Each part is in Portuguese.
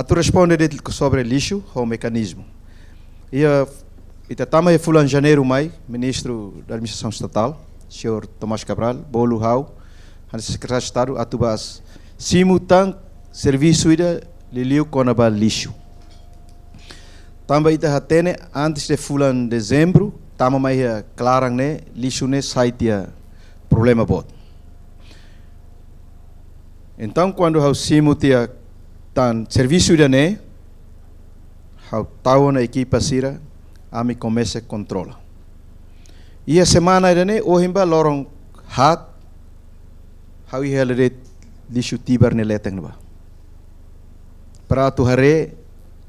tu responde sobre lixo, o mecanismo. E também em janeiro, ministro da Administração Estatal, senhor Tomás Cabral, Bolo Rau, secretário de Estado, atubas simultâneo serviço ida liliu conaba lixo. Também ita hatene antes de dezembro, tama mai clarang ne lixo ne sai tia problema bot. Então quando hau simu tia tan serviço ida ne, hau tau na equipa sira, ami comece controla. E a semana ida ne ohimba lorong hat hau ihalaret lixo tibar ne leteng ba. Para tu hare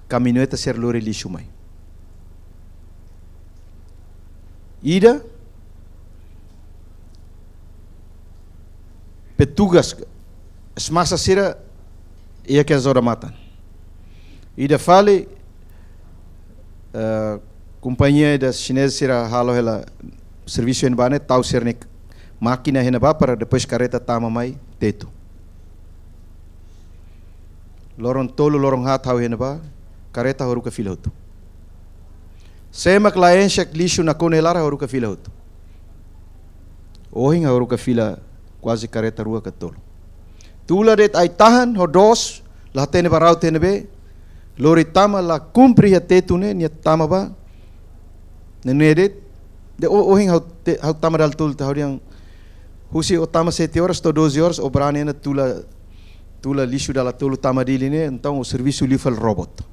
caminhoneta ser lori lixo mai. Ida petugas semasa sira ia que azora matan. Ida fale companhia da chinesa sira halo ela serviço em bane tau ser ne máquina hena ba para depois careta tama mai teto. Lorong tolo lorong hat hau hena ba careta horu ka fila hutu. Sema klien shak lixo na conelara horu ka fila hutu. Ohing horu ka fila quase careta rua ka tolo. Tula det ai tahan hodos la tene barau tene be lori tama la cumpri ya tetu ne ni tama ba ne det de ohing hau tama dal tul ta yang husi o tama 7 horas to 12 horas o brane na tula lixo dala tolo tama dili ne então o serviço lifal robot.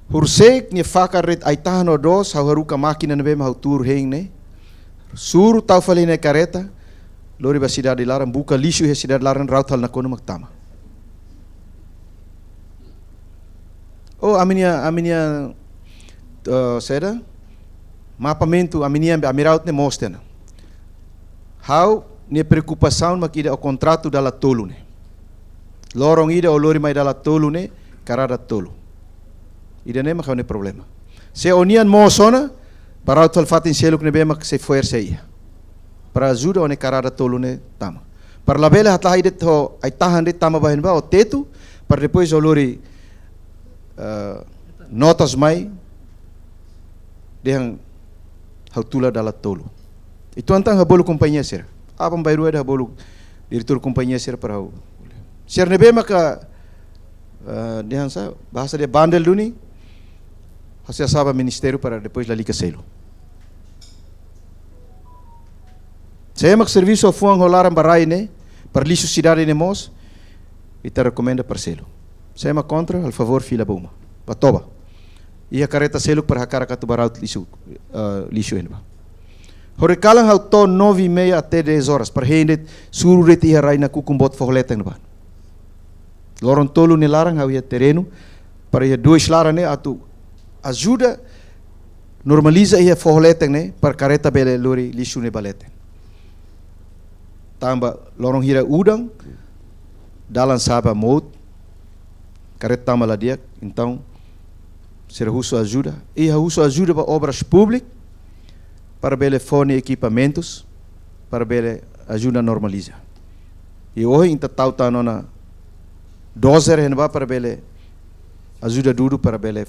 Hursek ni fakaret ai tahan hodos hau haruka máquina ne be hau tur heng ne suru tau fali ne careta lori ba sidar dilarang buka lixo he sidar dilarang rautal na kono magtama. Oh aminia seda mapamento aminia amiraut ne mostena. How ne preocupação makida o contrato dala tolo ne. Lorong ida o lori mai dala tolo ne karada tolo. Ida ne makau ne problema. Se onian mo sona para o fatin seluk ne be mak se fuerza ia. Para ajuda o ne karada tolo ne tama. Para la bela hatla idet ho ai tahan det tama bahen ba o tetu para depois o lori notas mai dehang hautula dala tolo. Itu antang habolu companhia ser. Apa mbairu ada habolu diretor companhia ser para o. Ser nebe maka dehang sa bahasa dia bandel duni. Hasil saba ministério para depois la liga selo. Saya mak serviço fuang holaran barai ne para lixo cidade ne mos e te recomenda para selo. Saya mak contra al favor fila boma. Patoba. Ia careta selo para hakara katu baraut lixo enba. Horikalang hau to 9:30 até 10 horas para hendet suru ret ia rai na kukumbot forleteng ba. Lorong tolo ne larang hau ia terreno para ia dois larang ne atu ajuda normaliza ia forleteng ne para careta bele lori lixo ne balete. Tamba lorong hira udang dalam saba mot careta tama lá dia então ser russo ajuda e russo ajuda para obras públicas para bele fone equipamentos para bele ajuda normaliza e hoje inta tau ta nona dozer henba para bele ajuda duro para bele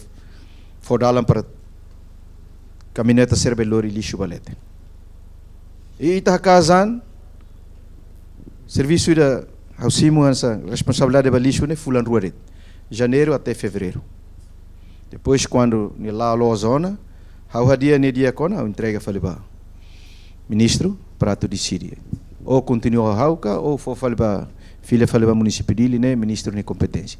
fodalam para caminhoneta ser belori lixo balete e ita kazan serviço da hausimo essa responsabilidade de lixo ne fulan ruaret janeiro até fevereiro. Depois quando ni lá a zona hau hadia ne dia kona entrega faliba ministro para tu decidir ou continua hauka ou for faliba filha faliba município dele ne ministro ne competência.